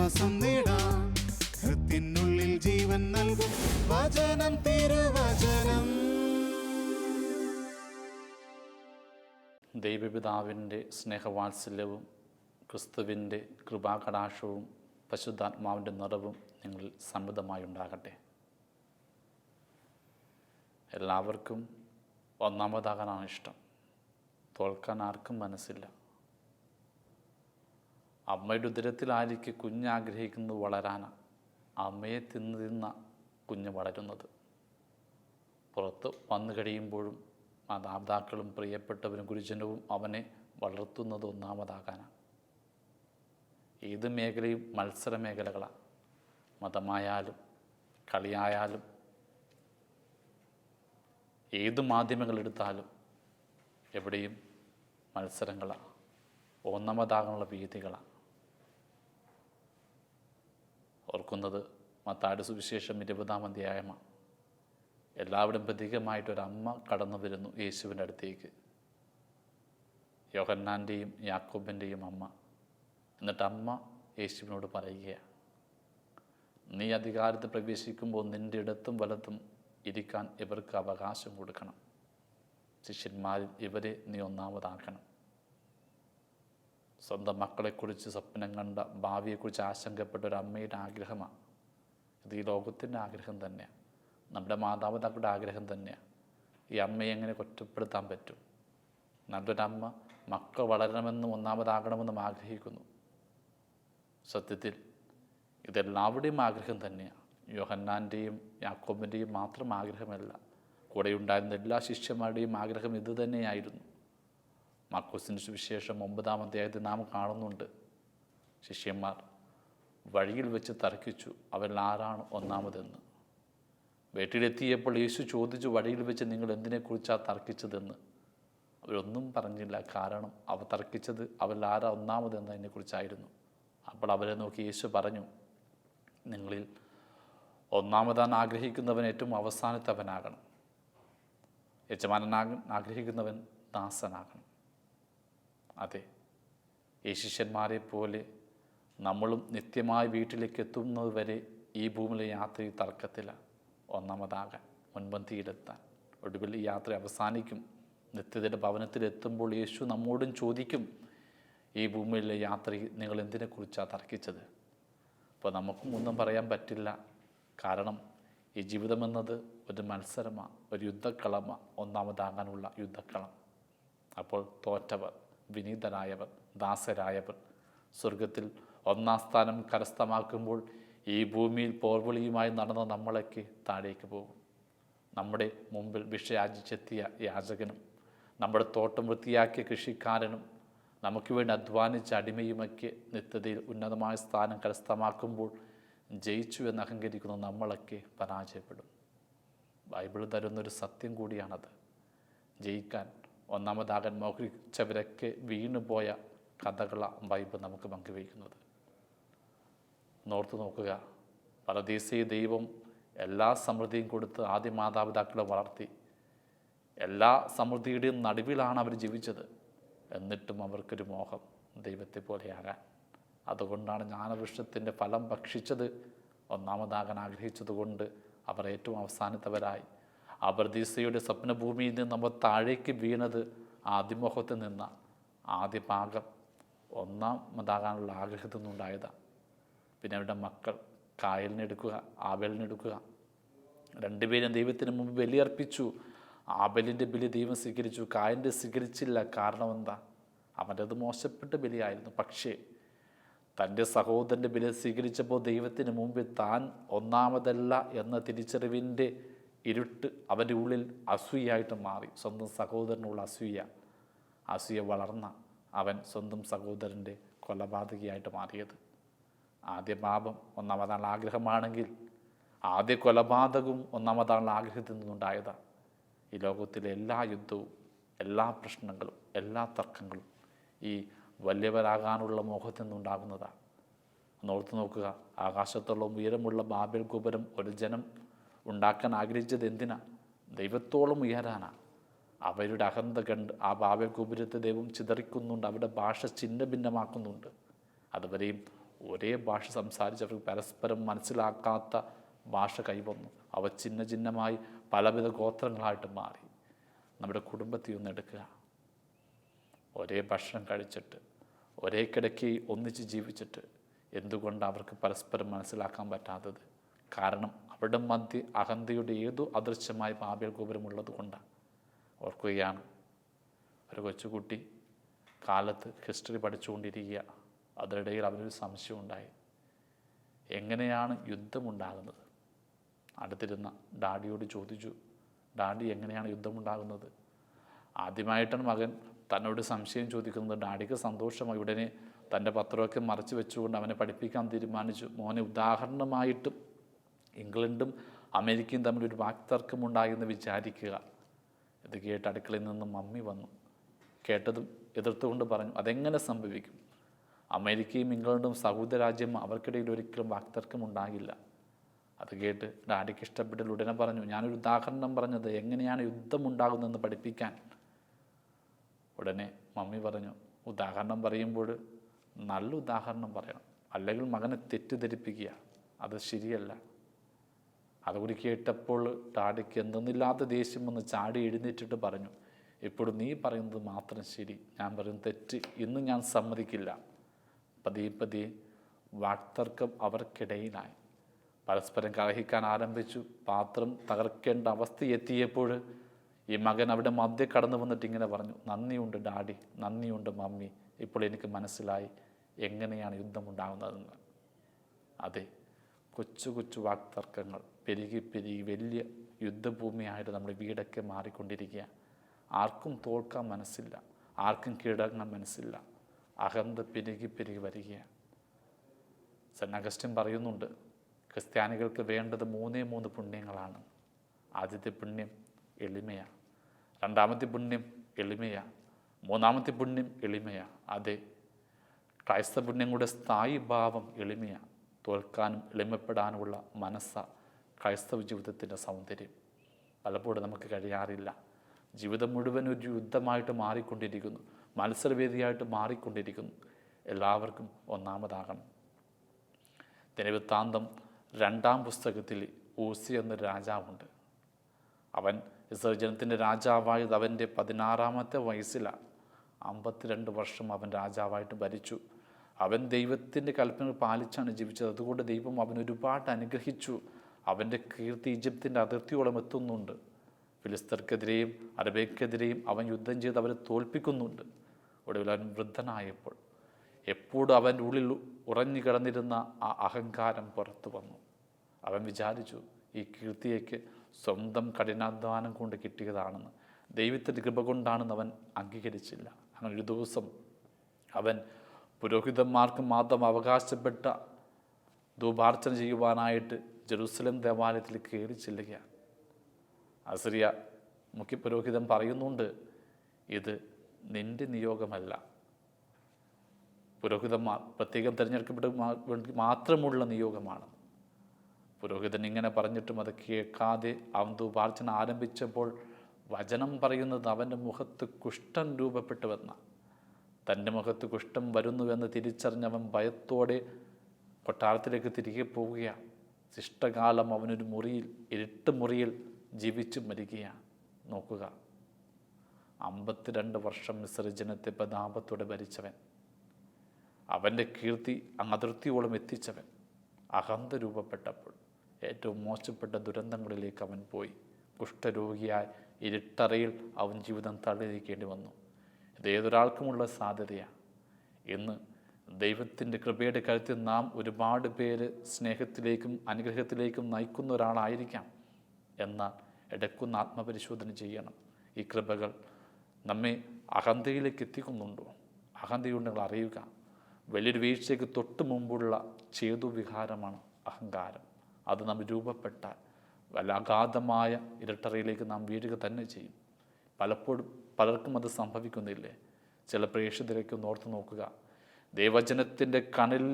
ആശ്വാസം നേടാം. ഹൃത്തിനുള്ളിൽ ജീവൻ നൽകും വചനം, തിരുവചനം. ദൈവപിതാവിൻ്റെ സ്നേഹവാത്സല്യവും ക്രിസ്തുവിൻ്റെ കൃപാകടാക്ഷവും പരിശുദ്ധാത്മാവിൻ്റെ നിറവും നിങ്ങളിൽ സമൃദ്ധമായി ഉണ്ടാകട്ടെ. എല്ലാവർക്കും ഒന്നാമതാകാനാണ് ഇഷ്ടം. തോൽക്കാൻ ആർക്കും മനസ്സില്ല. അമ്മയുടെ ഉദരത്തിലായിരിക്കെ കുഞ്ഞാഗ്രഹിക്കുന്നത് വളരാനാണ്. അമ്മയെ തിന്ന കുഞ്ഞ് വളരുന്നത്. പുറത്ത് വന്നു കഴിയുമ്പോഴും മാതാപിതാക്കളും പ്രിയപ്പെട്ടവരും ഗുരുജനവും അവനെ വളർത്തുന്നത് ഒന്നാമതാകാനാണ്. ഏത് മേഖലയും മത്സര മേഖലകളാണ്. മതമായാലും കളിയായാലും ഏത് മാധ്യമങ്ങളെടുത്താലും എവിടെയും മത്സരങ്ങളാണ്, ഒന്നാമതാകാനുള്ള വേദികളാണ്. ഓർക്കുന്നത് മത്തായിയുടെ സുവിശേഷം 20-ാം അധ്യായമാണ്. എല്ലാവരും പ്രതീകമായിട്ടൊരമ്മ കടന്നു വരുന്നു യേശുവിൻ്റെ അടുത്തേക്ക്. യോഹന്നാൻ്റെയും യാക്കോബിൻ്റെയും അമ്മ. എന്നിട്ട് അമ്മ യേശുവിനോട് പറയുകയാണ്, നീ അധികാരത്തിൽ പ്രവേശിക്കുമ്പോൾ നിൻ്റെ ഇടത്തും വലത്തും ഇരിക്കാൻ ഇവർക്ക് അവകാശം കൊടുക്കണം. ശിഷ്യന്മാരിൽ ഇവരെ നീ ഒന്നാമതാക്കണം. സ്വന്തം മക്കളെക്കുറിച്ച് സ്വപ്നം കണ്ട, ഭാവിയെക്കുറിച്ച് ആശങ്കപ്പെട്ട ഒരു അമ്മയുടെ ആഗ്രഹമാണ് ഇത്. ഈ ലോകത്തിൻ്റെ ആഗ്രഹം തന്നെയാണ്, നമ്മുടെ മാതാപിതാക്കളുടെ ആഗ്രഹം തന്നെയാണ്. ഈ അമ്മയെ എങ്ങനെ കുറ്റപ്പെടുത്താൻ പറ്റും? നല്ലൊരമ്മ മക്കൾ വളരണമെന്നും ഒന്നാമതാകണമെന്നും ആഗ്രഹിക്കുന്നു. സത്യത്തിൽ ഇതെല്ലാവരുടെയും ആഗ്രഹം തന്നെയാണ്. യോഹന്നാൻ്റെയും യാക്കോബിൻ്റെയും മാത്രം ആഗ്രഹമല്ല, കൂടെ ഉണ്ടായിരുന്ന എല്ലാ ശിഷ്യന്മാരുടെയും ആഗ്രഹം ഇത് തന്നെയായിരുന്നു. മാർക്കോസിൻ്റെ സുവിശേഷം 9-ാം അധ്യായത്തിൽ നാം കാണുന്നുണ്ട്, ശിഷ്യന്മാർ വഴിയിൽ വെച്ച് തർക്കിച്ചു അവരിൽ ആരാണ് ഒന്നാമതെന്ന്. വീട്ടിലെത്തിയപ്പോൾ യേശു ചോദിച്ചു, വഴിയിൽ വെച്ച് നിങ്ങൾ എന്തിനെക്കുറിച്ചാണ് തർക്കിച്ചതെന്ന്. അവരൊന്നും പറഞ്ഞില്ല. കാരണം അവർ തർക്കിച്ചത് അവരിൽ ആരാ ഒന്നാമതെന്നതിനെക്കുറിച്ചായിരുന്നു. അപ്പോൾ അവരെ നോക്കി യേശു പറഞ്ഞു, നിങ്ങളിൽ ഒന്നാമതാൻ ആഗ്രഹിക്കുന്നവൻ ഏറ്റവും അവസാനത്തവനാകണം. യജമാനനാകാൻ ആഗ്രഹിക്കുന്നവൻ ദാസനാകണം. അതെ, ഈ ശിഷ്യന്മാരെ പോലെ നമ്മളും നിത്യമായി വീട്ടിലേക്ക് എത്തുന്നത് വരെ ഈ ഭൂമിയിലെ യാത്രയിൽ തർക്കത്തില്ല. ഒന്നാമതാകാൻ, മുൻപന്തിയിലെത്താൻ. ഒടുവിൽ ഈ യാത്ര അവസാനിക്കും. നിത്യതയുടെ ഭവനത്തിലെത്തുമ്പോൾ യേശു നമ്മോടും ചോദിക്കും, ഈ ഭൂമിയിലെ യാത്രയിൽ നിങ്ങൾ എന്തിനെക്കുറിച്ചാണ് തർക്കിച്ചത്? അപ്പോൾ നമുക്കും ഒന്നും പറയാൻ പറ്റില്ല. കാരണം ഈ ജീവിതമെന്നത് ഒരു മത്സരമാണ്, ഒരു യുദ്ധക്കളമാണ്, ഒന്നാമതാകാനുള്ള യുദ്ധക്കളം. അപ്പോൾ തോറ്റവർ, വിനീതരായവർ, ദാസരായവർ സ്വർഗത്തിൽ ഒന്നാം സ്ഥാനം കരസ്ഥമാക്കുമ്പോൾ ഈ ഭൂമിയിൽ പോർവിളിയുമായി നടന്ന നമ്മളൊക്കെ താഴേക്ക് പോകും. നമ്മുടെ മുമ്പിൽ ഭിക്ഷയാചിച്ചെത്തിയ യാചകനും, നമ്മുടെ തോട്ടം വൃത്തിയാക്കിയ കൃഷിക്കാരനും, നമുക്ക് വേണ്ടി അധ്വാനിച്ച അടിമയുമൊക്കെ നിത്യതയിൽ ഉന്നതമായ സ്ഥാനം കരസ്ഥമാക്കുമ്പോൾ ജയിച്ചു എന്ന് അഹങ്കരിക്കുന്ന നമ്മളൊക്കെ പരാജയപ്പെടും. ബൈബിൾ തരുന്നൊരു സത്യം കൂടിയാണത്. ജയിക്കാൻ, ഒന്നാമതാകാൻ മോഹിച്ചവരൊക്കെ വീണുപോയ കഥകളാണ് ബൈബിൾ നമുക്ക് പങ്കുവയ്ക്കുന്നത്. നോർത്തു നോക്കുക, പരദേശീയ ദൈവം എല്ലാ സമൃദ്ധിയും കൊടുത്ത് ആദ്യ മാതാപിതാക്കളെ വളർത്തി. എല്ലാ സമൃദ്ധിയുടെയും നടുവിലാണ് അവർ ജീവിച്ചത്. എന്നിട്ടും അവർക്കൊരു മോഹം ദൈവത്തെ പോലെയാകാൻ. അതുകൊണ്ടാണ് ജ്ഞാനവൃക്ഷത്തിൻ്റെ ഫലം ഭക്ഷിച്ചത്. ഒന്നാമതാകാൻ ആഗ്രഹിച്ചതുകൊണ്ട് അവർ ഏറ്റവും അവസാനത്തവരായി. അപർദീസയുടെ സ്വപ്നഭൂമിയിൽ നിന്ന് നമ്മൾ താഴേക്ക് വീണത് ആദിമോഹത്തിൽ നിന്ന ആദ്യ ഭാഗം ഒന്നാമതാകാനുള്ള ആഗ്രഹത്തിൽ നിന്നുണ്ടായതാണ്. പിന്നെ അവരുടെ മക്കൾ കായലിനെടുക്കുക, ആബേലിനെടുക്കുക. രണ്ടുപേരും ദൈവത്തിന് മുമ്പ് ബലിയർപ്പിച്ചു. ആബേലിൻ്റെ ബലി ദൈവം സ്വീകരിച്ചു, കായലിൻ്റെ സ്വീകരിച്ചില്ല. കാരണം എന്താ? അവൻ്റേത് മോശപ്പെട്ട ബലിയായിരുന്നു. പക്ഷേ തൻ്റെ സഹോദരൻ്റെ ബലി സ്വീകരിച്ചപ്പോൾ ദൈവത്തിന് മുമ്പിൽ താൻ ഒന്നാമതല്ല എന്ന തിരിച്ചറിവിൻ്റെ ഇരുട്ട് അവൻ്റെ ഉള്ളിൽ അസൂയായിട്ട് മാറി. സ്വന്തം സഹോദരനുള്ള അസൂയ വളർന്ന അവൻ സ്വന്തം സഹോദരൻ്റെ കൊലപാതകിയായിട്ട് മാറിയത്. ആദ്യ പാപം ഒന്നാമതാനുള്ള ആഗ്രഹമാണെങ്കിൽ ആദ്യ കൊലപാതകവും ഒന്നാമതാനുള്ള ആഗ്രഹത്തിൽ നിന്നുണ്ടായതാണ്. ഈ ലോകത്തിലെ എല്ലാ യുദ്ധവും, എല്ലാ പ്രശ്നങ്ങളും, എല്ലാ തർക്കങ്ങളും ഈ വലിയവരാകാനുള്ള മോഹത്തിൽ നിന്നുണ്ടാകുന്നതാണ്. ഓർത്ത് നോക്കുക, ആകാശത്തോളം ഉയരമുള്ള ബാബേൽ ഗോപുരം ഒരു ജനം ഉണ്ടാക്കാൻ ആഗ്രഹിച്ചത് എന്തിനാ? ദൈവത്തോളം ഉയരാനാണ്. അവരുടെ അഹന്ത കണ്ട് ആ ബാബേൽ ഗോപുരത്തെ ദൈവം ചിതറിക്കുന്നുണ്ട്. അവരുടെ ഭാഷ ഛിന്ന ഭിന്നമാക്കുന്നുണ്ട്. അതുവരെയും ഒരേ ഭാഷ സംസാരിച്ചവർക്ക് പരസ്പരം മനസ്സിലാക്കാത്ത ഭാഷ കൈവന്നു. അവ ചിഹ്ന ചിഹ്നമായി പലവിധ ഗോത്രങ്ങളായിട്ട് മാറി. നമ്മുടെ കുടുംബത്തിൽ ഒന്ന് എടുക്കുക. ഒരേ ഭക്ഷണം കഴിച്ചിട്ട് ഒരേ കിടക്കി ഒന്നിച്ച് ജീവിച്ചിട്ട് എന്തുകൊണ്ടാണ് അവർക്ക് പരസ്പരം മനസ്സിലാക്കാൻ പറ്റാത്തത്? കാരണം അവരുടെ മധ്യ അഹന്തയുടെ ഏതോ അദൃശ്യമായ പാപിൽ ഗോപുരമുള്ളത് കൊണ്ടാണ്. ഓർക്കുകയാണ്, ഒരു കൊച്ചുകുട്ടി കാലത്ത് ഹിസ്റ്ററി പഠിച്ചുകൊണ്ടിരിക്കുക. അതിനിടയിൽ അവനൊരു സംശയം ഉണ്ടായി, എങ്ങനെയാണ് യുദ്ധമുണ്ടാകുന്നത്? അടുത്തിരുന്ന ഡാഡിയോട് ചോദിച്ചു, ഡാഡി എങ്ങനെയാണ് യുദ്ധമുണ്ടാകുന്നത്? ആദ്യമായിട്ടാണ് മകൻ തന്നോട് സംശയം ചോദിക്കുന്നത്. ഡാഡിക്ക് സന്തോഷമായി. ഉടനെ തൻ്റെ പത്രമൊക്കെ മറച്ചു വെച്ചുകൊണ്ട് അവനെ പഠിപ്പിക്കാൻ തീരുമാനിച്ചു. മോനെ, ഉദാഹരണമായിട്ടും ഇംഗ്ലണ്ടും അമേരിക്കയും തമ്മിലൊരു വാക്തർക്കമുണ്ടായെന്ന് വിചാരിക്കുക. ഇത് കേട്ട് അടുക്കളയിൽ നിന്ന് മമ്മി വന്നു. കേട്ടതും എതിർത്തുകൊണ്ട് പറഞ്ഞു, അതെങ്ങനെ സംഭവിക്കും? അമേരിക്കയും ഇംഗ്ലണ്ടും സഹോദര രാജ്യം, അവർക്കിടയിൽ ഒരിക്കലും വാക്തർക്കം ഉണ്ടാകില്ല. അത് കേട്ട് ഡാഡിക്ക് ഇഷ്ടപ്പെട്ടില്ല. ഉടനെ പറഞ്ഞു, ഞാനൊരു ഉദാഹരണം പറഞ്ഞത് എങ്ങനെയാണ് യുദ്ധമുണ്ടാകുന്നതെന്ന് പഠിപ്പിക്കാൻ. ഉടനെ മമ്മി പറഞ്ഞു, ഉദാഹരണം പറയുമ്പോൾ നല്ല ഉദാഹരണം പറയണം, അല്ലെങ്കിൽ മകനെ തെറ്റിദ്ധരിപ്പിക്കുക, അത് ശരിയല്ല. അതുകൂടി കേട്ടപ്പോൾ ഡാഡിക്ക് എന്തെന്നില്ലാത്ത ദേഷ്യം വന്ന് ചാടി എഴുന്നേറ്റിട്ട് പറഞ്ഞു, ഇപ്പോൾ നീ പറയുന്നത് മാത്രം ശരി, ഞാൻ പറയുന്നത് തെറ്റ്, ഇന്ന് ഞാൻ സമ്മതിക്കില്ല. പതിയെ പതിയെ വാക്തർക്കം അവർക്കിടയിലായി. പരസ്പരം കലഹിക്കാൻ ആരംഭിച്ചു. പാത്രം തകർക്കേണ്ട അവസ്ഥ എത്തിയപ്പോൾ ഈ മകൻ അവിടെ മധ്യ കടന്നു വന്നിട്ട് ഇങ്ങനെ പറഞ്ഞു, നന്ദിയുണ്ട് ഡാഡി, നന്ദിയുണ്ട് മമ്മി, ഇപ്പോൾ എനിക്ക് മനസ്സിലായി എങ്ങനെയാണ് യുദ്ധമുണ്ടാകുന്നതെന്ന്. അതെ, കൊച്ചു കൊച്ചു വാക്തർക്കങ്ങൾ പെരുകി പെരുകി വലിയ യുദ്ധഭൂമിയായിട്ട് നമ്മുടെ വീടൊക്കെ മാറിക്കൊണ്ടിരിക്കുക. ആർക്കും തോൽക്കാൻ മനസ്സില്ല, ആർക്കും കീഴടങ്ങാൻ മനസ്സില്ല. അഹന്ത പെരുകി പെരുകി വരികയാണ്. സെന്റ് അഗസ്റ്റിൻ പറയുന്നുണ്ട്, ക്രിസ്ത്യാനികൾക്ക് വേണ്ടത് 3 പുണ്യങ്ങളാണ്. ആദ്യത്തെ പുണ്യം എളിമയാണ്, രണ്ടാമത്തെ പുണ്യം എളിമയാണ്, മൂന്നാമത്തെ പുണ്യം എളിമയാണ്. അതെ, ക്രൈസ്തവ പുണ്യങ്ങളുടെ സ്ഥായി ഭാവം എളിമയാണ്. തോൽക്കാനും എളിമപ്പെടാനുമുള്ള മനസ്സ ക്രൈസ്തവ ജീവിതത്തിൻ്റെ സൗന്ദര്യം. പലപ്പോഴും നമുക്ക് കഴിയാറില്ല. ജീവിതം മുഴുവൻ ഒരു യുദ്ധമായിട്ട് മാറിക്കൊണ്ടിരിക്കുന്നു, മത്സരവേദിയായിട്ട് മാറിക്കൊണ്ടിരിക്കുന്നു. എല്ലാവർക്കും ഒന്നാമതാകണം. ദിനവൃത്താന്തം 2-ാം പുസ്തകത്തിൽ ഊസി എന്നൊരു രാജാവുണ്ട്. അവൻ ഇസ്രായേൽ ജനത്തിൻ്റെ രാജാവായത് അവൻ്റെ 16-ാമത്തെ വയസ്സിലാണ്. 52 വർഷം അവൻ രാജാവായിട്ട് ഭരിച്ചു. അവൻ ദൈവത്തിൻ്റെ കൽപ്പനകൾ പാലിച്ചാണ് ജീവിച്ചത്. അതുകൊണ്ട് ദൈവം അവൻ ഒരുപാട് അനുഗ്രഹിച്ചു. അവൻ്റെ കീർത്തി ഈജിപ്തിൻ്റെ അതിർത്തിയോളം എത്തുന്നുണ്ട്. ഫിലിസ്തർക്കെതിരെയും അറബേക്കെതിരെയും അവൻ യുദ്ധം ചെയ്ത് അവരെ തോൽപ്പിക്കുന്നുണ്ട്. ഒടുവിൽ അവൻ വൃദ്ധനായപ്പോൾ എപ്പോഴും അവൻ്റെ ഉള്ളിൽ ഉറഞ്ഞു കിടന്നിരുന്ന ആ അഹങ്കാരം പുറത്തു വന്നു. അവൻ വിചാരിച്ചു, ഈ കീർത്തിയേക്ക് സ്വന്തം കഠിനാധ്വാനം കൊണ്ട് കിട്ടിയതാണെന്ന്, ദൈവത്തിൻ്റെ കൃപ കൊണ്ടാണെന്ന് അവൻ അംഗീകരിച്ചില്ല. അങ്ങനെ ഒരു ദിവസം അവൻ പുരോഹിതന്മാർക്ക് മാത്രം അവകാശപ്പെട്ട ധൂപാർച്ചന ചെയ്യുവാനായിട്ട് ജെറുസലേം ദേവാലയത്തിൽ കയറി ചെല്ലുകയാണ്. അസിറിയ മുഖ്യ പുരോഹിതൻ പറയുന്നുണ്ട്, ഇത് നിന്റെ നിയോഗമല്ല, പുരോഹിതന്മാർ പ്രത്യേകം തിരഞ്ഞെടുക്കപ്പെട്ട വേണ്ടി മാത്രമുള്ള നിയോഗമാണ്. പുരോഹിതൻ ഇങ്ങനെ പറഞ്ഞിട്ടും അത് കേൾക്കാതെ അവൻ ധൂപാർച്ചന ആരംഭിച്ചപ്പോൾ വചനം പറയുന്നത് അവൻ്റെ മുഖത്ത് കുഷ്ഠം രൂപപ്പെട്ടുവെന്ന. തൻ്റെ മുഖത്ത് കുഷ്ഠം വരുന്നുവെന്ന് തിരിച്ചറിഞ്ഞവൻ ഭയത്തോടെ കൊട്ടാരത്തിലേക്ക് തിരികെ പോവുകയാണ്. ശിഷ്ടകാലം അവനൊരു മുറിയിൽ, ഇരുട്ട് മുറിയിൽ ജീവിച്ചു മരിക്കുകയാണ്. നോക്കുക, 52 വർഷം ഇസ്രായേൽ ജനത്തെ പ്രതാപത്തോടെ ഭരിച്ചവൻ, അവൻ്റെ കീർത്തി അതിർത്തിയോളം എത്തിച്ചവൻ, അഹന്ത രൂപപ്പെട്ടപ്പോൾ ഏറ്റവും മോശപ്പെട്ട ദുരന്തങ്ങളിലേക്ക് അവൻ പോയി. കുഷ്ഠരോഗിയായി ഇരുട്ടറയിൽ അവൻ ജീവിതം തള്ളിയിരിക്കേണ്ടി വന്നു. ഇത് ഏതൊരാൾക്കുമുള്ള സാധ്യതയാണ്. ഇന്ന് ദൈവത്തിൻ്റെ കൃപയുടെ കരുത്തിൽ നാം ഒരുപാട് പേര് സ്നേഹത്തിലേക്കും അനുഗ്രഹത്തിലേക്കും നയിക്കുന്ന ഒരാളായിരിക്കാം. എന്നാൽ ഇടയ്ക്കൊന്ന് ആത്മപരിശോധന ചെയ്യണം. ഈ കൃപകൾ നമ്മെ അഹന്തയിലേക്ക് എത്തിക്കുന്നുണ്ടോ? അഹന്തയുണ്ടെങ്കിൽ അറിയുക, വലിയൊരു വീഴ്ചയ്ക്ക് തൊട്ട് മുമ്പുള്ള ചേതുവികാരമാണ് അഹങ്കാരം. അത് നാം രൂപപ്പെട്ടാൽ വല്ല അഗാധമായ ഇരട്ടറയിലേക്ക് നാം വീഴുക തന്നെ ചെയ്യും. പലപ്പോഴും പലർക്കും അത് സംഭവിക്കുന്നില്ലേ? ചില പ്രേക്ഷിതരേക്ക് ഓർത്ത് നോക്കുക. ദൈവവചനത്തിൻ്റെ കണിൽ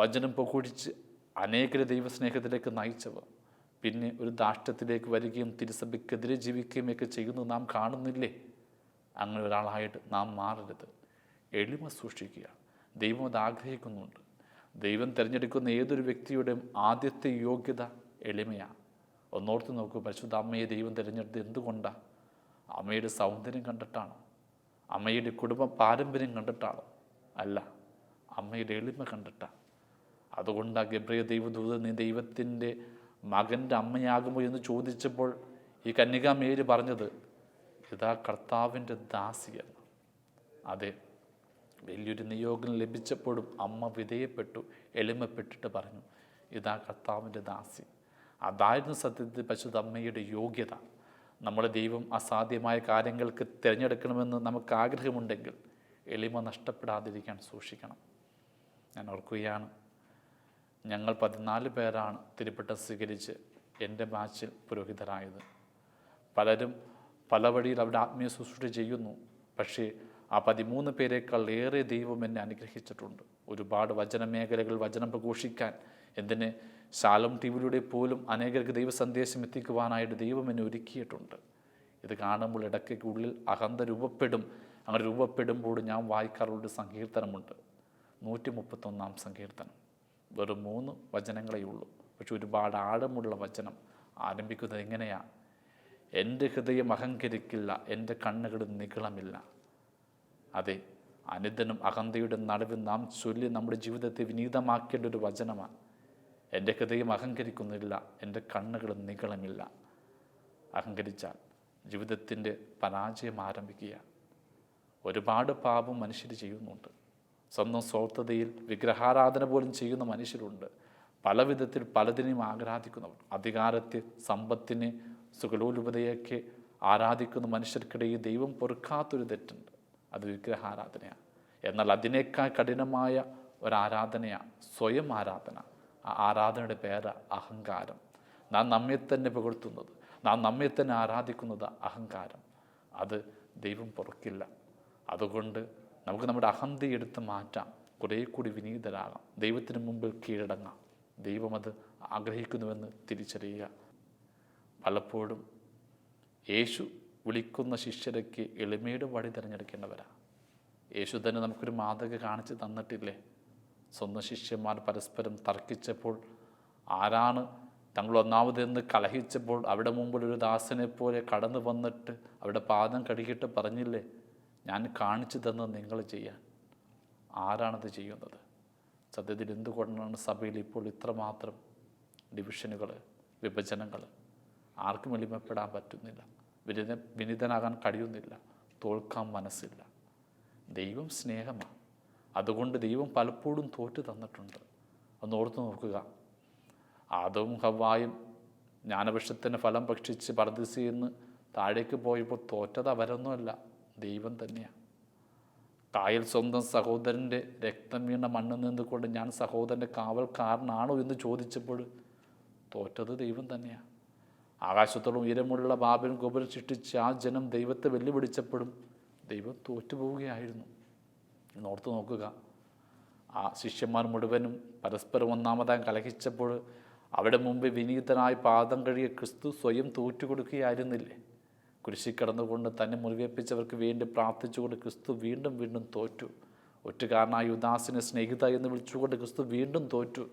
വചനം പൊക്കുഴിച്ച് അനേകരെ ദൈവസ്നേഹത്തിലേക്ക് നയിച്ചവർ പിന്നെ ഒരു ധാർഷ്ട്യത്തിലേക്ക് വരികയും തിരുസഭയ്ക്കെതിരെ ജീവിക്കുകയും ഒക്കെ ചെയ്യുന്നത് നാം കാണുന്നില്ലേ? അങ്ങനെ ഒരാളായിട്ട് നാം മാറരുത്. എളിമ സൂക്ഷിക്കുക. ദൈവം അത് ആഗ്രഹിക്കുന്നുണ്ട്. ദൈവം തിരഞ്ഞെടുക്കുന്ന ഏതൊരു വ്യക്തിയുടെയും ആദ്യത്തെ യോഗ്യത എളിമയാണ്. ഒന്നോർത്ത് നോക്കൂ, പരിശുദ്ധ അമ്മയെ ദൈവം തിരഞ്ഞെടുത്ത് എന്തുകൊണ്ടാണ്? അമ്മയുടെ സൗന്ദര്യം കണ്ടിട്ടാണോ? അമ്മയുടെ കുടുംബ പാരമ്പര്യം കണ്ടിട്ടാണോ? അല്ല, അമ്മയുടെ എളിമ കണ്ടിട്ടാണ്. അതുകൊണ്ടാണ് ഗബ്രിയേൽ ദൈവദൂതൻ, നീ ദൈവത്തിൻ്റെ മകൻ്റെ അമ്മയാകുമോ എന്ന് ചോദിച്ചപ്പോൾ ഈ കന്യകാമേരി പറഞ്ഞത്, ഇതാ കർത്താവിൻ്റെ ദാസിയെന്ന്. അതെ, വലിയൊരു നിയോഗം ലഭിച്ചപ്പോഴും അമ്മ വിധേയപ്പെട്ടു, എളിമപ്പെട്ടിട്ട് പറഞ്ഞു, ഇതാ കർത്താവിൻ്റെ ദാസി. അതായിരുന്നു സത്യത്തിൽ പരിശുദ്ധ അമ്മയുടെ യോഗ്യത. നമ്മളെ ദൈവം അസാധ്യമായ കാര്യങ്ങൾക്ക് തിരഞ്ഞെടുക്കണമെന്ന് നമുക്ക് ആഗ്രഹമുണ്ടെങ്കിൽ എളിമ നഷ്ടപ്പെടാതിരിക്കാൻ സൂക്ഷിക്കണം. ഞാൻ ഓർക്കുകയാണ്, ഞങ്ങൾ 14 പേരാണ് തിരുപ്പട്ടം സ്വീകരിച്ച് എൻ്റെ ബാച്ചിൽ പുരോഹിതരായത്. പലരും പല വഴിയിൽ അവിടെ ആത്മീയ ശുശ്രൂഷ ചെയ്യുന്നു. പക്ഷേ ആ 13 പേരേക്കാൾ ഏറെ ദൈവം എന്നെ അനുഗ്രഹിച്ചിട്ടുണ്ട്. ഒരുപാട് വചന മേഖലകൾ വചനം പ്രഘോഷിക്കാൻ, എന്തിന് ശാലോം ടിവിയിലൂടെ പോലും അനേകർക്ക് ദൈവ സന്ദേശം എത്തിക്കുവാനായിട്ട് ദൈവം എന്നെ ഒരുക്കിയിട്ടുണ്ട്. ഇത് കാണുമ്പോൾ ഇടയ്ക്ക് ഉള്ളിൽ അഹന്ത രൂപപ്പെടും. അങ്ങനെ രൂപപ്പെടുമ്പോൾ ഞാൻ വായിക്കാറുള്ളൊരു സങ്കീർത്തനമുണ്ട്, 131 സങ്കീർത്തനം. വെറും 3 വചനങ്ങളേ ഉള്ളൂ, പക്ഷെ ഒരുപാട് ആഴമുള്ള വചനം. ആരംഭിക്കുന്നത് എങ്ങനെയാണ്? എൻ്റെ ഹൃദയം അഹങ്കരിക്കില്ല, എൻ്റെ കണ്ണുകളിൽ നിഗളമില്ല. അതെ, അനിതനും അഹന്തയുടെ നടുവിൽ നാം ചൊല്ലി നമ്മുടെ ജീവിതത്തെ വിനീതമാക്കേണ്ട ഒരു വചനമാണ്. എൻ്റെ ഹൃദയം അഹങ്കരിക്കുന്നില്ല, എൻ്റെ കണ്ണുകളിൽ നിഗളമില്ല. അഹങ്കരിച്ചാൽ ജീവിതത്തിൻ്റെ പരാജയം ആരംഭിക്കുക. ഒരുപാട് പാപം മനുഷ്യർ ചെയ്യുന്നുണ്ട്. സ്വന്തം സ്വാർത്ഥതയിൽ വിഗ്രഹാരാധന പോലും ചെയ്യുന്ന മനുഷ്യരുണ്ട്. പല വിധത്തിൽ പലതിനെയും ആരാധിക്കുന്നവർ, അധികാരത്തെ, സമ്പത്തിനെ, സുഖലോലുപതയൊക്കെ ആരാധിക്കുന്ന മനുഷ്യർക്കിടയിൽ ദൈവം പൊറുക്കാത്തൊരു തെറ്റുണ്ട്, അത് വിഗ്രഹാരാധനയാണ്. എന്നാൽ അതിനേക്കാൾ കഠിനമായ ഒരാരാധനയാണ് സ്വയം ആരാധന. ആ ആരാധനയുടെ പേര് അഹങ്കാരം. നാം നമ്മെ തന്നെ പുകഴ്ത്തുന്നത്, നാം നമ്മെ തന്നെ ആരാധിക്കുന്നത് അഹങ്കാരം. അത് ദൈവം പൊറുക്കില്ല. അതുകൊണ്ട് നമുക്ക് നമ്മുടെ അഹന്തയെ എടുത്ത് മാറ്റാം, കുറേ കൂടി വിനീതരാകാം, ദൈവത്തിന് മുമ്പിൽ കീഴടങ്ങാം. ദൈവം അത് ആഗ്രഹിക്കുന്നുവെന്ന് തിരിച്ചറിയുക. പലപ്പോഴും യേശു വിളിക്കുന്ന ശിഷ്യരയ്ക്ക് എളിമയുടെ വഴി തിരഞ്ഞെടുക്കേണ്ടവരാണ്. യേശു തന്നെ നമുക്കൊരു മാതൃക കാണിച്ച് തന്നിട്ടില്ലേ? സ്വന്തം ശിഷ്യന്മാർ പരസ്പരം തർക്കിച്ചപ്പോൾ, ആരാണ് തങ്ങൾ ഒന്നാമതെന്ന് കലഹിച്ചപ്പോൾ അവിടെ മുമ്പിൽ ഒരു ദാസനെ പോലെ കടന്നു വന്നിട്ട് അവിടെ പാദം കഴുകിയിട്ട് പറഞ്ഞില്ലേ, ഞാൻ കാണിച്ചു തന്നത് നിങ്ങൾ ചെയ്യാൻ. ആരാണത് ചെയ്യുന്നത്? സത്യത്തിൽ എന്തുകൊണ്ടാണ് സഭയിൽ ഇപ്പോൾ ഇത്രമാത്രം ഡിവിഷനുകൾ, വിഭജനങ്ങൾ? ആർക്കും എളിമപ്പെടാൻ പറ്റുന്നില്ല, വിനീതനാകാൻ കഴിയുന്നില്ല, തോൽക്കാൻ മനസ്സില്ല. ദൈവം സ്നേഹമാണ്. അതുകൊണ്ട് ദൈവം പലപ്പോഴും തോറ്റു തന്നിട്ടുണ്ട്. ഒന്ന് ഓർത്തു നോക്കുക, ആദവും ഹവ്വായും ജ്ഞാനവൃക്ഷത്തിൻ്റെ ഫലം ഭക്ഷിച്ച് പർദീസയിൽ നിന്ന് താഴേക്ക് പോയപ്പോൾ തോറ്റത് അവരൊന്നുമല്ല, ദൈവം തന്നെയാണ്. കായൽ സ്വന്തം സഹോദരൻ്റെ രക്തം വീണ മണ്ണിൽ നിന്നുകൊണ്ട് ഞാൻ സഹോദരൻ്റെ കാവൽക്കാരനാണോ എന്ന് ചോദിച്ചപ്പോൾ തോറ്റത് ദൈവം തന്നെയാണ്. ആകാശത്തോളം ഉയരമുള്ള ബാബിലും ഗോപുരം സൃഷ്ടിച്ച് ആ ജനം ദൈവത്തെ വെല്ലുവിളിച്ചപ്പോഴും ദൈവം തോറ്റുപോവുകയായിരുന്നു. എന്നോർത്ത് നോക്കുക, ആ ശിഷ്യന്മാർ മുഴുവനും പരസ്പരം ഒന്നാമതായി കലഹിച്ചപ്പോൾ അവിടെ മുമ്പ് വിനീതനായി പാദം കഴുകിയ ക്രിസ്തു സ്വയം തോറ്റുകൊടുക്കുകയായിരുന്നില്ലേ? കുരിശിൽ കിടന്നുകൊണ്ട് തന്നെ മുറിവേൽപ്പിച്ചവർക്ക് വേണ്ടി പ്രാർത്ഥിച്ചുകൊണ്ട് ക്രിസ്തു വീണ്ടും വീണ്ടും തോറ്റു. ഒറ്റുകാരനായ യുദാസിനെ സ്നേഹിത എന്ന് വിളിച്ചുകൊണ്ട് ക്രിസ്തു വീണ്ടും തോറ്റു.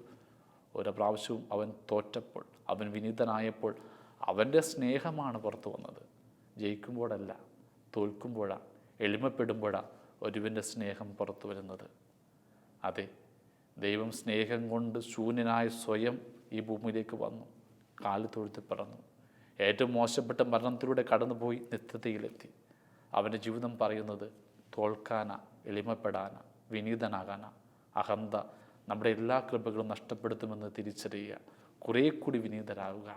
ഓരോ പ്രാവശ്യവും അവൻ തോറ്റപ്പോൾ, അവൻ വിനീതനായപ്പോൾ അവൻ്റെ സ്നേഹമാണ് പുറത്തു വന്നത്. ജയിക്കുമ്പോഴല്ല, തോൽക്കുമ്പോഴാണ്, എളിമപ്പെടുമ്പോഴാണ് ഒരുവൻ്റെ സ്നേഹം പുറത്തു വരുന്നത്. അതെ, ദൈവം സ്നേഹം കൊണ്ട് ശൂന്യനായ സ്വയം ഈ ഭൂമിയിലേക്ക് വന്നു, കാല് തൊഴുത്തി പിറന്നു, ഏറ്റവും മോശപ്പെട്ട മരണത്തിലൂടെ കടന്നുപോയി നിത്യതയിലെത്തി. അവൻ്റെ ജീവിതം പറയുന്നത് തോൽക്കാനാ, എളിമപ്പെടാനാ, വിനീതനാകാനാ. അഹന്ത നമ്മുടെ എല്ലാ കൃപകളും നഷ്ടപ്പെടുത്തുമെന്ന് തിരിച്ചറിയുക, കുറേ കൂടി വിനീതരാകുക.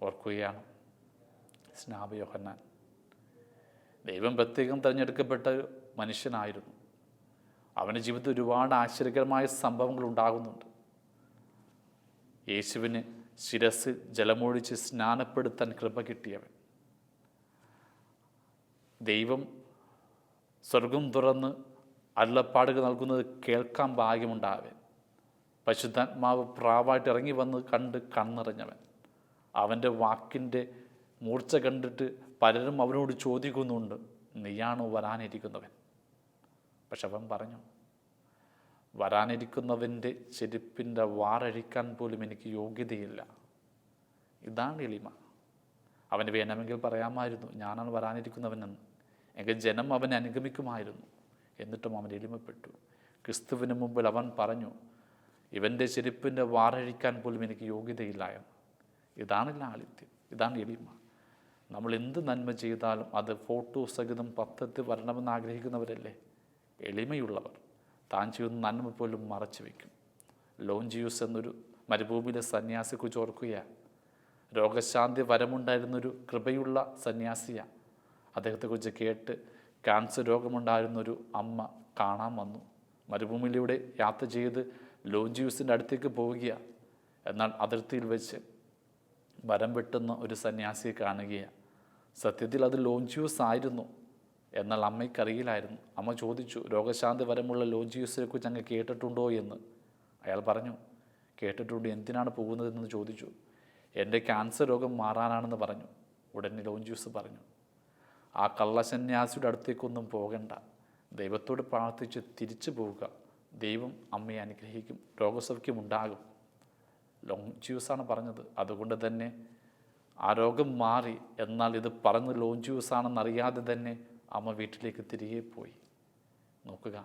ഓർക്കുകയാണ് സ്നാപക യോഹന്നാൻ ദൈവം പ്രത്യേകം തിരഞ്ഞെടുക്കപ്പെട്ട മനുഷ്യനായിരുന്നു. അവൻ്റെ ജീവിതത്തിൽ ഒരുപാട് ആശ്ചര്യകരമായ സംഭവങ്ങൾ ഉണ്ടാകുന്നുണ്ട്. യേശുവിന് ശിരസ് ജലമൊഴിച്ച് സ്നാനപ്പെടുത്താൻ കൃപ കിട്ടിയവൻ, ദൈവം സ്വർഗം തുറന്ന് അരുളപ്പാടുകൾ നൽകുന്നത് കേൾക്കാൻ ഭാഗ്യമുണ്ടാവൻ, പരിശുദ്ധാത്മാവ് പ്രാവായിട്ട് ഇറങ്ങി വന്ന് കണ്ട് കണ്ണിറഞ്ഞവൻ, അവൻ്റെ വാക്കിൻ്റെ മൂർച്ച കണ്ടിട്ട് പലരും അവനോട് ചോദിക്കുന്നുണ്ട്, നീയാണോ വരാനിരിക്കുന്നവൻ? പക്ഷെ അവൻ പറഞ്ഞു, വരാനിരിക്കുന്നവൻ്റെ ചെരുപ്പിൻ്റെ വാറഴിക്കാൻ പോലും എനിക്ക് യോഗ്യതയില്ല. ഇതാണ് എളിമ. അവന് വേണമെങ്കിൽ പറയാമായിരുന്നു, ഞാനാണ് വരാനിരിക്കുന്നവനെന്ന്. എങ്കിൽ ജനം അവനെ അനുഗമിക്കുമായിരുന്നു. എന്നിട്ടും അവൻ എളിമപ്പെട്ടു. ക്രിസ്തുവിന് മുമ്പിൽ അവൻ പറഞ്ഞു, ഇവൻ്റെ ചെരുപ്പിൻ്റെ വാറഴിക്കാൻ പോലും എനിക്ക് യോഗ്യതയില്ല എന്ന്. ഇതാണ് ലാളിത്യം, ഇതാണ് എളിമ. നമ്മൾ എന്ത് നന്മ ചെയ്താലും അത് ഫോട്ടോ സഹിതം പത്രത്തിൽ വരണമെന്ന് ആഗ്രഹിക്കുന്നവരല്ലേ എളിമയുള്ളവർ. താൻ ചെയ്യുന്ന നന്മ പോലും മറച്ചു വയ്ക്കും. ലോഞ്ചിയൂസ് എന്നൊരു മരുഭൂമിയിലെ സന്യാസിയെക്കുറിച്ച് ഓർക്കുകയാണ്. രോഗശാന്തി വരമുണ്ടായിരുന്നൊരു കൃപയുള്ള സന്യാസിയാണ്. അദ്ദേഹത്തെക്കുറിച്ച് കേട്ട് ക്യാൻസർ രോഗമുണ്ടായിരുന്നൊരു അമ്മ കാണാൻ വന്നു. മരുഭൂമിയിലൂടെ യാത്ര ചെയ്ത് ലോഞ്ചിയൂസിൻ്റെ അടുത്തേക്ക് പോവുകയാണ്. എന്നാൽ അതിർത്തിയിൽ വെച്ച് വരം വെട്ടുന്ന ഒരു സന്യാസിയെ കാണുകയാണ്. സത്യത്തിൽ അത് ലോഞ്ചിയൂസ് ആയിരുന്നു. എന്നാൽ അമ്മയ്ക്കറിയില്ലായിരുന്നു. അമ്മ ചോദിച്ചു, രോഗശാന്തി വരമുള്ള ലോഞ്ചിയൂസിനെ കുറിച്ച് അങ്ങ് കേട്ടിട്ടുണ്ടോ എന്ന്. അയാൾ പറഞ്ഞു, കേട്ടിട്ടുണ്ട്. എന്തിനാണ് പോകുന്നതെന്ന് ചോദിച്ചു. എൻ്റെ ക്യാൻസർ രോഗം മാറാനാണെന്ന് പറഞ്ഞു. ഉടനെ ലോഞ്ചിയൂസ് പറഞ്ഞു, ആ കള്ളസന്യാസിയുടെ അടുത്തേക്കൊന്നും പോകണ്ട, ദൈവത്തോട് പ്രാർത്ഥിച്ച് തിരിച്ചു പോവുക. ദൈവം അമ്മയെ അനുഗ്രഹിക്കും, രോഗസൗഖ്യമുണ്ടാകും. ലോഞ്ചിയൂസാണ് പറഞ്ഞത്. അതുകൊണ്ട് തന്നെ ആ രോഗം മാറി. എന്നാൽ ഇത് പറഞ്ഞ് ലോഞ്ചിയൂസാണെന്നറിയാതെ തന്നെ അമ്മ വീട്ടിലേക്ക് തിരികെ പോയി. നോക്കുക,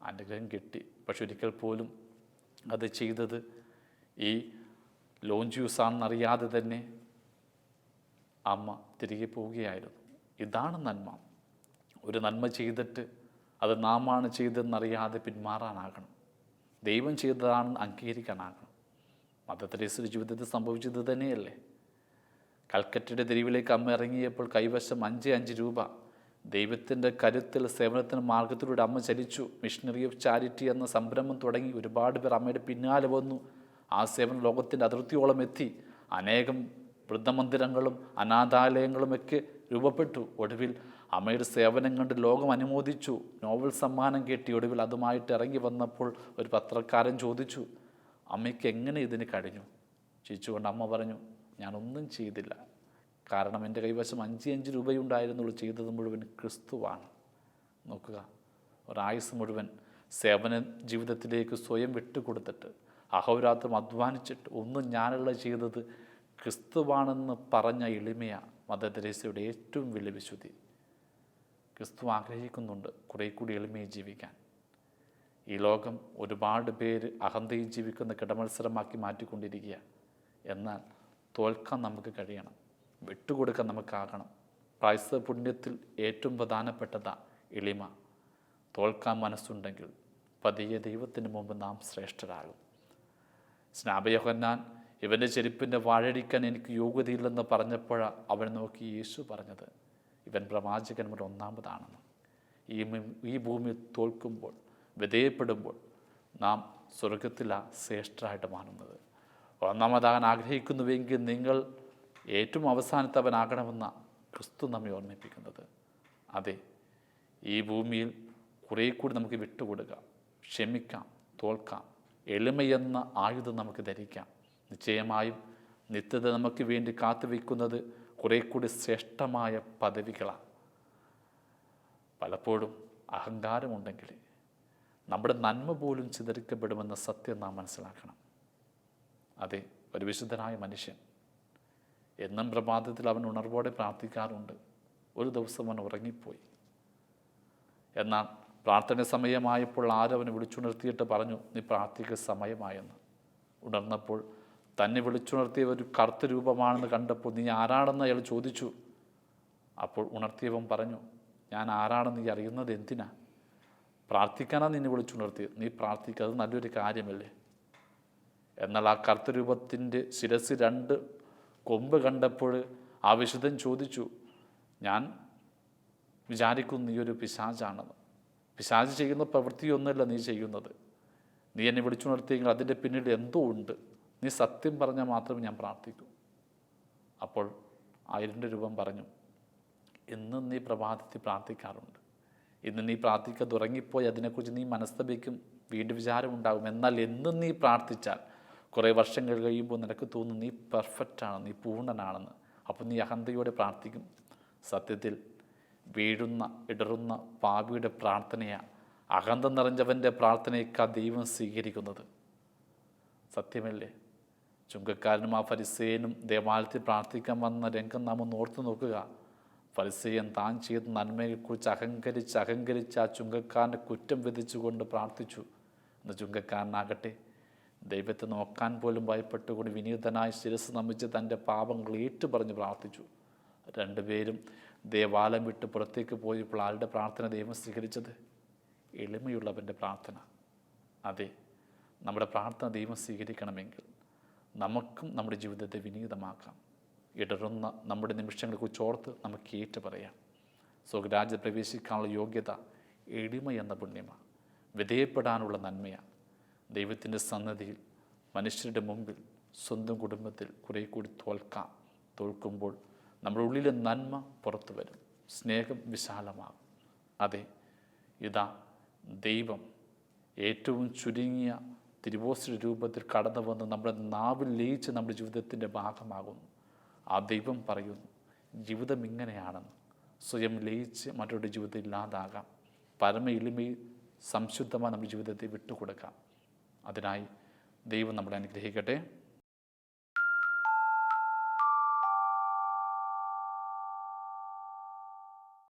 അനുഗ്രഹം കിട്ടി. പക്ഷെ ഒരിക്കൽ പോലും അത് ചെയ്തത് ഈ ലോഞ്ചിയൂസാണെന്നറിയാതെ തന്നെ അമ്മ തിരികെ പോവുകയായിരുന്നു. ഇതാണ് നന്മ. ഒരു നന്മ ചെയ്തിട്ട് അത് നാമാണ് ചെയ്തതെന്നറിയാതെ പിന്മാറാനാകണം. ദൈവം ചെയ്തതാണെന്ന് അംഗീകരിക്കാനാകണം. മദർ തെരേസയുടെ ജീവിതത്തിൽ സംഭവിച്ചത് തന്നെയല്ലേ. കൽക്കറ്റയുടെ തെരുവിലേക്ക് അമ്മ ഇറങ്ങിയപ്പോൾ കൈവശം 5 രൂപ. ദൈവത്തിൻ്റെ കരുത്തിൽ സേവനത്തിന് മാർഗത്തിലൂടെ അമ്മ ചലിച്ചു. മിഷണറി ഓഫ് ചാരിറ്റി എന്ന സംരംഭം തുടങ്ങി. ഒരുപാട് പേർ അമ്മയുടെ പിന്നാലെ വന്നു. ആ സേവന ലോകത്തിൻ്റെ അതിർത്തിയോളം എത്തി. അനേകം വൃദ്ധമന്ദിരങ്ങളും അനാഥാലയങ്ങളുമൊക്കെ രൂപപ്പെട്ടു. ഒടുവിൽ അമ്മയുടെ സേവനം കണ്ട് ലോകം അനുമോദിച്ചു. നോബൽ സമ്മാനം കിട്ടി. ഒടുവിൽ അതുമായിട്ട് ഇറങ്ങി വന്നപ്പോൾ ഒരു പത്രക്കാരൻ ചോദിച്ചു, അമ്മയ്ക്ക് എങ്ങനെ ഇതിന് കഴിഞ്ഞു? ചിരിച്ചുകൊണ്ട് അമ്മ പറഞ്ഞു, ഞാനൊന്നും ചെയ്തില്ല. കാരണം എൻ്റെ കൈവശം 5 രൂപയുണ്ടായിരുന്നുള്ളൂ. ചെയ്തത് മുഴുവൻ ക്രിസ്തുവാണ്. നോക്കുക, ഒരായുസ് മുഴുവൻ സേവന ജീവിതത്തിലേക്ക് സ്വയം വിട്ടുകൊടുത്തിട്ട് അഹോരാത്രം അധ്വാനിച്ചിട്ട് ഒന്നും ഞാനുള്ള ചെയ്തത് ക്രിസ്തുവാണെന്ന് പറഞ്ഞ എളിമയാണ് മദർ തെരേസയുടെ ഏറ്റവും വലിയ വിശുദ്ധി. ക്രിസ്തു ആഗ്രഹിക്കുന്നുണ്ട് കുറേ കൂടി എളിമയെ ജീവിക്കാൻ. ഈ ലോകം ഒരുപാട് പേര് അഹന്തയിൽ ജീവിക്കുന്ന കിടമത്സരമാക്കി മാറ്റിക്കൊണ്ടിരിക്കുക. എന്നാൽ തോൽക്കാൻ നമുക്ക് കഴിയണം, വിട്ടുകൊടുക്കാൻ നമുക്കാകണം. ക്രൈസ്തവ പുണ്യത്തിൽ ഏറ്റവും പ്രധാനപ്പെട്ടതാണ് എളിമ. തോൽക്കാൻ മനസ്സുണ്ടെങ്കിൽ പതിയെ ദൈവത്തിന് മുമ്പ് നാം ശ്രേഷ്ഠരാകും. സ്നാപയോഹന്നാൻ ഇവൻ്റെ ചെരുപ്പിൻ്റെ വാഴടിക്കാൻ എനിക്ക് യോഗ്യതയില്ലെന്ന് പറഞ്ഞപ്പോഴാണ് അവൻ നോക്കി യേശു പറഞ്ഞത്, ഇവൻ പ്രവാചകന്മാർ ഒന്നാമതാണെന്ന്. ഈ ഭൂമിയിൽ തോൽക്കുമ്പോൾ, വിധേയപ്പെടുമ്പോൾ നാം സ്വർഗത്തിലാണ് ശ്രേഷ്ഠരായിട്ട് മാറുന്നത്. ഒന്നാമതാകാൻ ആഗ്രഹിക്കുന്നുവെങ്കിൽ നിങ്ങൾ ഏറ്റവും അവസാനത്തവനാകണമെന്ന ക്രിസ്തു നമ്മെ ഓർമ്മിപ്പിക്കുന്നത്. അതെ, ഈ ഭൂമിയിൽ കുറേ കൂടി നമുക്ക് വിട്ടുകൊടുക്കാം, ക്ഷമിക്കാം, തോൽക്കാം. എളിമയെന്ന ആയുധം നമുക്ക് ധരിക്കാം. നിശ്ചയമായും നിത്യത നമുക്ക് വേണ്ടി കാത്തുവെക്കുന്നത് കുറേ കൂടി ശ്രേഷ്ഠമായ പദവികളാണ്. പലപ്പോഴും അഹങ്കാരമുണ്ടെങ്കിൽ നമ്മുടെ നന്മ പോലും ചിതറിക്കപ്പെടുമെന്ന സത്യം നാം മനസ്സിലാക്കണം. അതെ, ഒരു വിശുദ്ധനായ മനുഷ്യൻ എന്നും പ്രഭാതത്തിൽ അവൻ ഉണർവോടെ പ്രാർത്ഥിക്കാറുണ്ട്. ഒരു ദിവസം അവൻ ഉറങ്ങിപ്പോയി. എന്നാൽ പ്രാർത്ഥന സമയമായപ്പോൾ ആരും അവനെ വിളിച്ചുണർത്തിയിട്ട് പറഞ്ഞു, നീ പ്രാർത്ഥിക്കുക സമയമായെന്ന്. ഉണർന്നപ്പോൾ തന്നെ വിളിച്ചുണർത്തിയ ഒരു കറുത്ത രൂപമാണെന്ന് കണ്ടപ്പോൾ നീ ആരാണെന്ന് അയാൾ ചോദിച്ചു. അപ്പോൾ ഉണർത്തിയവൻ പറഞ്ഞു, ഞാൻ ആരാണെന്ന് നീ അറിയുന്നത് എന്തിനാ? പ്രാർത്ഥിക്കാനാണ് നിന്നെ വിളിച്ചുണർത്തിയത്. നീ പ്രാർത്ഥിക്കുക, അത് നല്ലൊരു കാര്യമല്ലേ. എന്നാൽ ആ കറുത്ത രൂപത്തിൻ്റെ ശിരസ് 2 കൊമ്പ് കണ്ടപ്പോൾ ആ വിശുദ്ധൻ ചോദിച്ചു, ഞാൻ വിചാരിക്കുന്നു നീ ഒരു പിശാചാണെന്ന്. പിശാച് ചെയ്യുന്ന പ്രവൃത്തിയൊന്നുമല്ല നീ ചെയ്യുന്നത്. നീ എന്നെ വിളിച്ചുണർത്തിയെങ്കിൽ അതിൻ്റെ പിന്നിൽ എന്തോ ഉണ്ട്. നീ സത്യം പറഞ്ഞാൽ മാത്രമേ ഞാൻ പ്രാർത്ഥിക്കൂ. അപ്പോൾ ആ 2 രൂപം പറഞ്ഞു, ഇന്നും നീ പ്രഭാതത്തിൽ പ്രാർത്ഥിക്കാറുണ്ട്. ഇന്ന് നീ പ്രാർത്ഥിക്കാതെ ഉറങ്ങിപ്പോയി അതിനെക്കുറിച്ച് നീ മനസ്തപിക്കും, വീണ്ടും വിചാരമുണ്ടാകും. എന്നാൽ എന്നും നീ പ്രാർത്ഥിച്ചാൽ കുറേ വർഷങ്ങൾ കഴിയുമ്പോൾ നിനക്ക് തോന്നും നീ പെർഫെക്റ്റാണ്, നീ പൂർണ്ണനാണെന്ന്. അപ്പോൾ നീ അഹന്തയോടെ പ്രാർത്ഥിക്കും. സത്യത്തിൽ വീഴുന്ന ഇടറുന്ന പാപിയുടെ പ്രാർത്ഥനയാണ് അഹന്ത നിറഞ്ഞവൻ്റെ പ്രാർത്ഥനയേക്കാൾ ദൈവം സ്വീകരിക്കുന്നത്. സത്യമല്ലേ? ചുങ്കക്കാരനും ആ ഫരിസേയനും ദേവാലയത്തിൽ പ്രാർത്ഥിക്കാൻ വന്ന രംഗം നാം ഒന്ന് ഓർത്തു നോക്കുക. ഫരിസേയൻ താൻ ചെയ്ത നന്മയെക്കുറിച്ച് അഹങ്കരിച്ച് ആ ചുങ്കക്കാരൻ്റെ കുറ്റം വിധിച്ചുകൊണ്ട് പ്രാർത്ഥിച്ചു. എന്ന് ചുങ്കക്കാരനാകട്ടെ ദൈവത്തെ നോക്കാൻ പോലും ഭയപ്പെട്ടുകൊണ്ട് വിനീതനായി ശിരസ് നമിച്ച് തൻ്റെ പാപങ്ങൾ ഏറ്റുപറഞ്ഞ് പ്രാർത്ഥിച്ചു. രണ്ടുപേരും ദേവാലയം വിട്ട് പുറത്തേക്ക് പോയപ്പോൾ ആരുടെ പ്രാർത്ഥന ദൈവം സ്വീകരിച്ചത്? എളിമയുള്ളവൻ്റെ പ്രാർത്ഥന. അതെ, നമ്മുടെ പ്രാർത്ഥന ദൈവം സ്വീകരിക്കണമെങ്കിൽ നമുക്കും നമ്മുടെ ജീവിതത്തെ വിനീതമാക്കാം. ഇടറുന്ന നമ്മുടെ നിമിഷങ്ങളെക്കുറിച്ച് ഓർത്ത് നമുക്ക് ഏറ്റു പറയാം. സ്വർഗ്ഗരാജ്യത്തിൽ പ്രവേശിക്കാനുള്ള യോഗ്യത എളിമ എന്ന പുണ്യമാണ്, വിധേയപ്പെടാനുള്ള നന്മയാണ്. ദൈവത്തിൻ്റെ സന്നിധിയിൽ, മനുഷ്യരുടെ മുമ്പിൽ, സ്വന്തം കുടുംബത്തിൽ കുറേ കൂടി തോൽക്കുമ്പോൾ നമ്മുടെ ഉള്ളിലെ നന്മ പുറത്തു വരും, സ്നേഹം വിശാലമാകും. അതെ, ഇതാ ദൈവം ഏറ്റവും ചുരുങ്ങിയ തിരുവോസ്തി രൂപത്തിൽ കടന്നു വന്ന് നമ്മുടെ നാവിൽ ലയിച്ച് നമ്മുടെ ജീവിതത്തിൻ്റെ ഭാഗമാകുന്നു. ആ ദൈവം പറയുന്നു, ജീവിതം ഇങ്ങനെയാണെന്ന്. സ്വയം ലയിച്ച് മറ്റൊരു ജീവിതത്തിൽ ഇല്ലാതാകാം. പരമ എളിമയിൽ സംശുദ്ധമായി നമ്മുടെ ജീവിതത്തെ വിട്ടുകൊടുക്കാം. അതിനായി ദൈവം നമ്മളെ അനുഗ്രഹിക്കട്ടെ.